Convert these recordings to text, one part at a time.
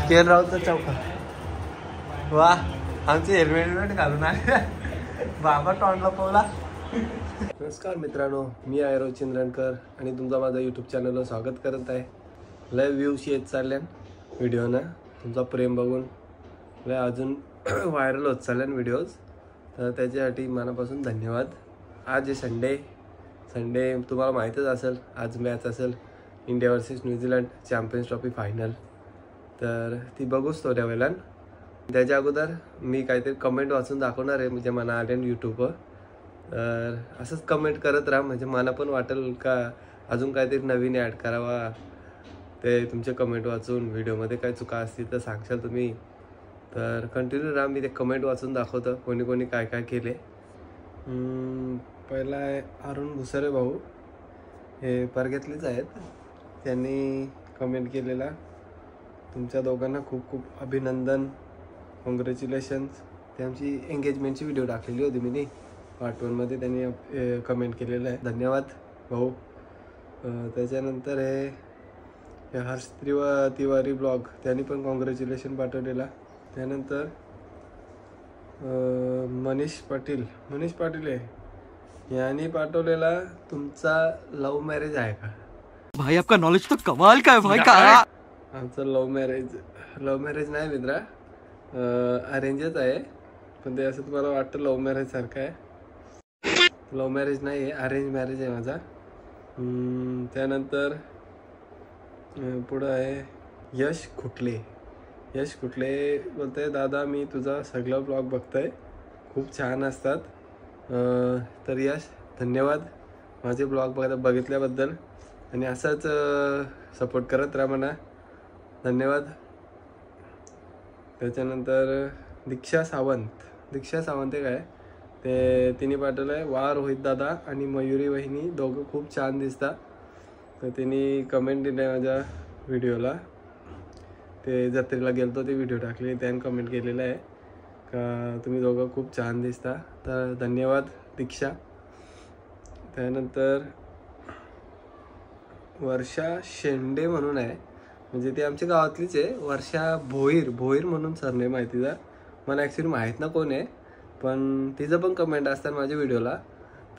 केल राहतो चौका वा आमचे हेल्मेट घालून आले बाबा टॉन लपवला. नमस्कार मित्रांनो, मी आहे रोज चिंद्रणकर आणि तुमचा माझा यूट्यूब चॅनलवर स्वागत करत आहे. लय व्ह्यूज येत चालल्यान व्हिडिओनं, तुमचा प्रेम बघून लय अजून व्हायरल होत चालल्यान व्हिडिओज, तर त्याच्यासाठी मनापासून धन्यवाद. आज आहे संडे तुम्हाला माहीतच असेल, आज मॅच असेल India versus New Zealand champions trophy final, तर ती बघूच थोड्या वेळान. त्याच्या अगोदर मी काहीतरी कमेंट वाचून दाखवणार आहे म्हणजे मना आले यूट्यूबवर, तर असंच कमेंट करत राहा म्हणजे मला पण वाटेल का अजून काहीतरी नवीन ॲड करावा. ते तुमचे कमेंट वाचून व्हिडिओमध्ये काही चुका असतील तर सांगशाल तुम्ही, तर कंटिन्यू राहा. मी ते कमेंट वाचून दाखवतो कोणी कोणी काय काय केले. पहिला आहे अरुण भुसारे भाऊ, हे परगेतलेच आहेत. त्यांनी कमेंट केलेला, तुमच्या दोघांना खूप खूप अभिनंदन, कॉंग्रॅच्युलेशन्स. त्यांची एंगेजमेंटची व्हिडिओ टाकलेली होती मी पार्ट 1मध्ये, त्यांनी कमेंट केलेलं आहे, धन्यवाद भाऊ. त्याच्यानंतर हे हर्ष तिवारी ब्लॉग, त्यांनी पण कॉंग्रॅच्युलेशन पाठवलेला. त्यानंतर मनीष पाटील आहे, यांनी पाठवलेला, तुमचा लव्ह मॅरेज आहे का? भाई आपका नॉलेज तो कमाल का है भाई. का आमचं लव्ह मॅरेज नाही मित्रा, अरेंजच आहे. पण ते असं तुम्हाला वाटतं लव्ह मॅरेज सारखं आहे, लव्ह मॅरेज नाही आहे, अरेंज मॅरेज आहे माझा. त्यानंतर पुढं आहे यश खुटले बोलतंय, दादा मी तुझा सगळा ब्लॉग बघतोय, खूप छान असतात. तर यश धन्यवाद माझे ब्लॉग बघितल्याबद्दल, आणि असंच सपोर्ट करत राहा म्हणा, धन्यवाद. त्याच्यानंतर दीक्षा सावंत काय ते तिने पाठवलं आहे, वा रोहित दादा आणि मयुरी वहिनी दोघं खूप छान दिसता. तर तिने कमेंट दिली आहे माझ्या व्हिडिओला, ते जत्रेला गेलतो ते व्हिडिओ टाकले, त्याने कमेंट केलेलं आहे का तुम्ही दोघं खूप छान दिसता, तर धन्यवाद दीक्षा. त्यानंतर वर्षा शेंडे म्हणून आहे, म्हणजे ते आमच्या गावातलीच आहे, वर्षा भोईर म्हणून सरनेम आहे तिचा, मला ॲक्च्युली माहीत ना कोण आहे, पण तिचं पण कमेंट असतात माझ्या व्हिडिओला.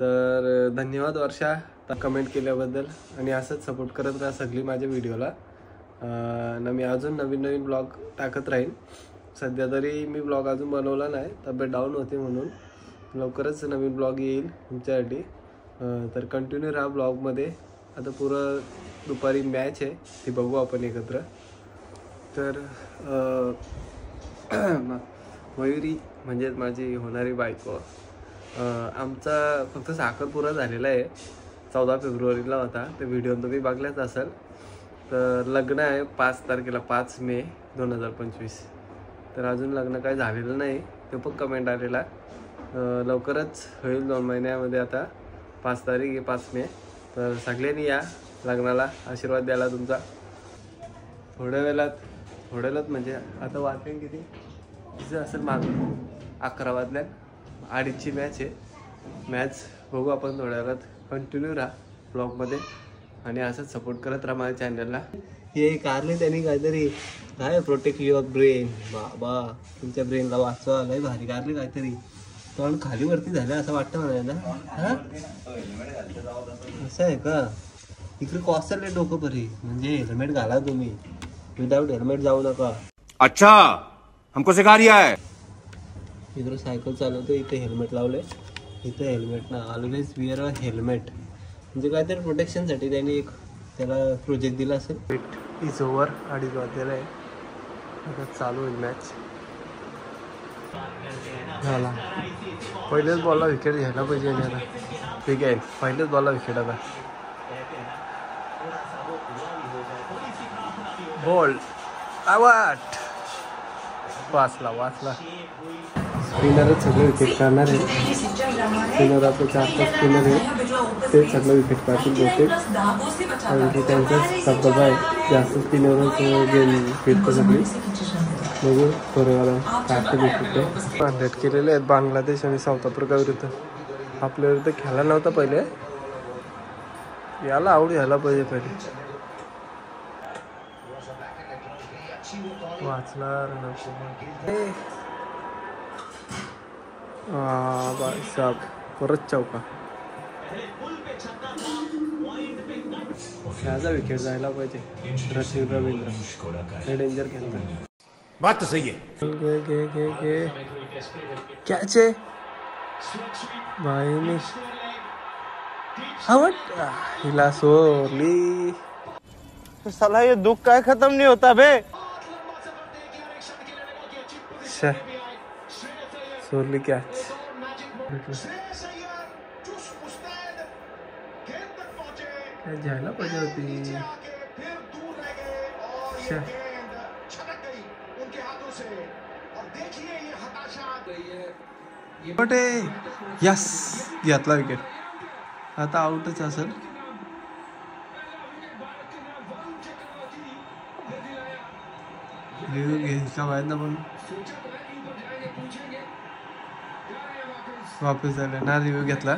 तर धन्यवाद वर्षा कमेंट केल्याबद्दल, आणि असंच सपोर्ट करत राहा सगळी माझ्या व्हिडिओला. मी अजून नवीन ब्लॉग टाकत राहीन. सध्या तरी मी ब्लॉग अजून बनवला नाही, तब्येत डाऊन होते म्हणून. लवकरच नवीन ब्लॉग येईल तुमच्यासाठी, तर कंटिन्यू राहा ब्लॉगमध्ये. आता पुरं दुपारी मॅच आहे, ती बघू आपण एकत्र. तर मयुरी म्हणजे माझी होणारी बायको, आमचा फक्त साखरपुरा झालेला आहे, 14 फेब्रुवारीला होता, ते व्हिडिओ तुम्ही बघल्याच असेल. तर लग्न आहे 5 तारखेला, 5 मे 2025. तर अजून लग्न काय झालेलं नाही, ते पण कमेंट आलेला, लवकरच होईल 2 महिन्यामध्ये. आता 5 तारीख आहे, 5 मे. तर सगळ्यांनी या लग्नाला आशीर्वाद द्यायला तुमचा. थोड्या वेळात म्हणजे आता वाजले किती तिचं असेल मागं 11 वाजल्या, 2:30ची मॅच आहे. मॅच बघू आपण थोड्या वेळात. कंटिन्यू राहा ब्लॉगमध्ये आणि असंच सपोर्ट करत राहा माझ्या चॅनलला. हे कारले त्यांनी काहीतरी काय प्रोटेक्ट युअर ब्रेन, बाबा तुमच्या ब्रेनला वाचवा, लय भारी कारले काहीतरी. तोंड खाली वरती झालं असं वाटतं मला. हां असं आहे का? इकडे कॉस्टले डोकं बरी, म्हणजे हेल्मेट घाला तुम्ही, विदाउट हेल्मेट जाऊ नका. अच्छा हमको सिखा रिया है. इकडे सायकल चालवतो, इथे हेल्मेट लावले, इथे हेल्मेट ना, ऑलवेज विअर अ हेल्मेट, म्हणजे काहीतरी प्रोटेक्शनसाठी त्यांनी एक त्याला प्रोजेक्ट दिला असेल. इट इज ओव्हर, 2:30 वाजलेला आहे, आता चालू होईल मॅच. झाला पहिल्याच बॉलला विकेट घ्यायला पाहिजे आता. ठीक आहे, पहिल्याच बॉलला विकेट. आता बॉल आवाट वाचला. स्पिनरच सगळे विकेट काढणार आहे, स्पिनर आपले 4-5 स्पिनर आहे, ते सगळं विकेट काढतील बहुतेक, कारण की त्यांचाच धबधबा आहे, जास्त स्पिनरच गेम फिरतं सगळी. बघू थोड्या वेळा काढते विकेट. 100 केलेले आहेत बांगलादेश आणि साऊथ आफ्रिका विरुद्ध. आपल्या विरुद्ध खेळायला नव्हता पहिले, याला आवड घ्यायला पाहिजे पहिले. वाचला साहेब परत चौका. ह्याचा विकेट जायला पाहिजे. रचिन रवींद्र हे डेंजर खेळतात. बात तो सही है. घे कॅच आहे भाईने. आवट हिला सोरली. साला ये दुख का खत्म नहीं होता बे. Sorely catch. जायला पाहिजे होती. यस घेतला विकेट. आता आउटच असेल. घ्यायचा माहित ना पण वापस झाला ना. रिव्ह्यू घेतला.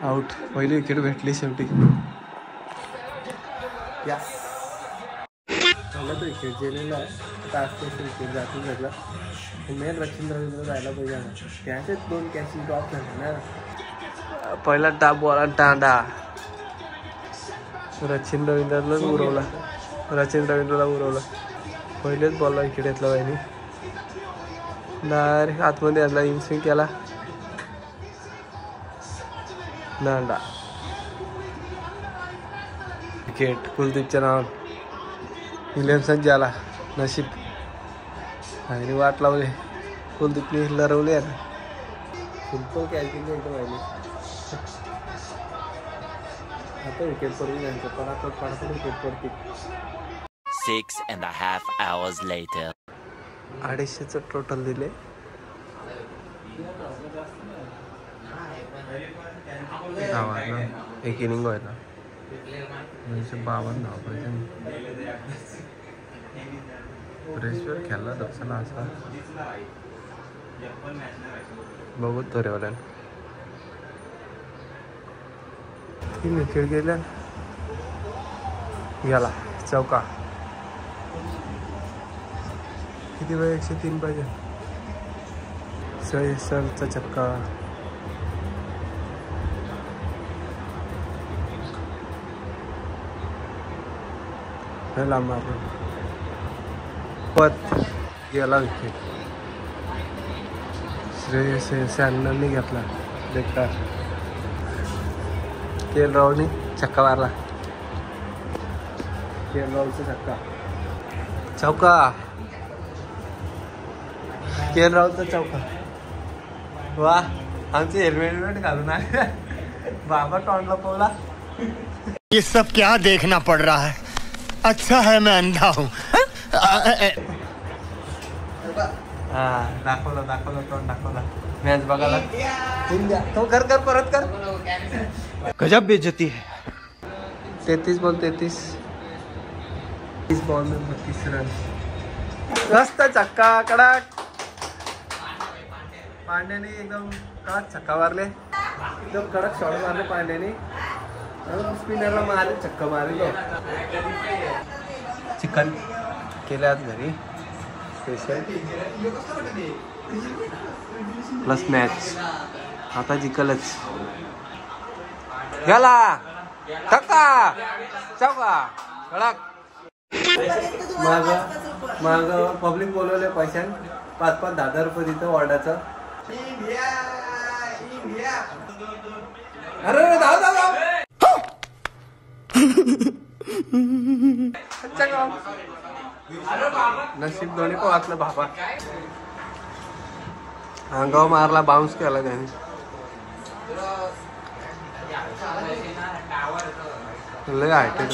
आउट. पहिली विकेट भेटली शेवटी. यस पहिला तो विकेट गेलेला आहे. आता आज विकेट जातून घेतला. मेन रचिन रवींद्र जायला पाहिजे ना. त्याचेच 2 कॅचेस ड्रॉप झाले ना. पहिला टाप बॉला टांडा. रचिन रवींद्रलाच उरवला. रचिन रवींद्रला उरवला. पहिलेच बॉलला विकेट घेतला पाहिजे. डायरेक्ट आतमध्ये आणला. इनस्विंग केला. नांडा विकेट. कुलदीपच्या नावान. विलियमसन झाला. नशीब आणि वाट लावले. कुलदीपने लरवले आहे ना. सिंपल कॅचिंग घ्यायचं पाहिजे. आता विकेट पडून जायचं. पडापड विकेट पडते. 6.5 hours later. 250चं टोटल दिले. एक इनिंग व्हायला 52 धाव पाहिजे. प्रेसवर खेळला दक्षला असा. बघू तोरेवाल्यान 3 विकेट गेल्या. गेला चौका. किती वेळ 103 पाहिजे. सरचा चक्का. लांब मारून पत गेला विकेट. श्रेयस अय्यरने घेतला. बेकार. के.एल. राहुलने छक्का मारला. के.एल. राहुलचा छक्का. चौका. के.एल. राहुलचा चौका. वा आमचे हेल्मेट घालून आले. बाबा टॉनला पोवला. ये सब क्या देखना पड़ रहा है. अच्छा है मैं अंधा हूँ. दाखवलं तोंड दाखवला. मॅच बघायला तो कर परत कर. गजब बेइज्जती है. 33 बॉल 33 बॉल में 32 रन. मस्त छक्का कडक. पांड्याने एकदम कडक छक्का मारले. एकदम कडक शॉट मारले पांड्याने. स्पिनरला मारले. छक्का मारले. चिकन केले आज घरी स्पेशल. Plus match. आता जिंकलच. गेला छक्का. चौका कडक. माग पब्लिक बोलवले पैशान. 5-5 10 रुपये तिथं ऑर्डरचं. अरे धाव. नशीब दोन्ही पण वाचलं बाबा. अंगाव मारला. बाउन्स केला त्याने. लय हायटेड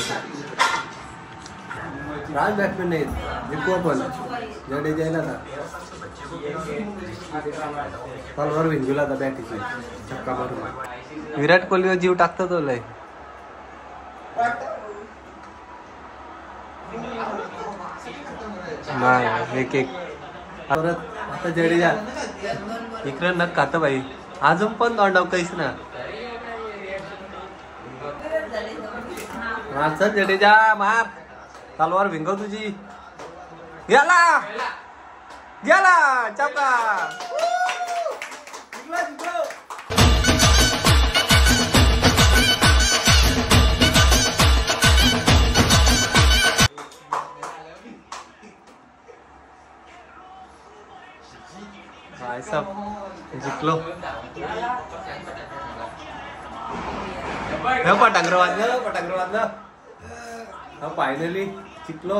राज बॅट्समॅन नाही. जिंकू पण जडेजाला ना. तलवार भिंगूला आता बॅटीची छक्का मारून. विराट कोहलीवर जीव टाकतो तो लय. नाही 1-1 परत. आता जडेजा इकडे नक खात भाई. अजून पण तोंडाव काहीच ना. चल जडेजा मार. तलवार भिंगव तुझी. गेला गेला चपका जिंकला जिंकलो. भाई साहब जिंकलो. पटांगर वाजलं फायनली जिंकलो.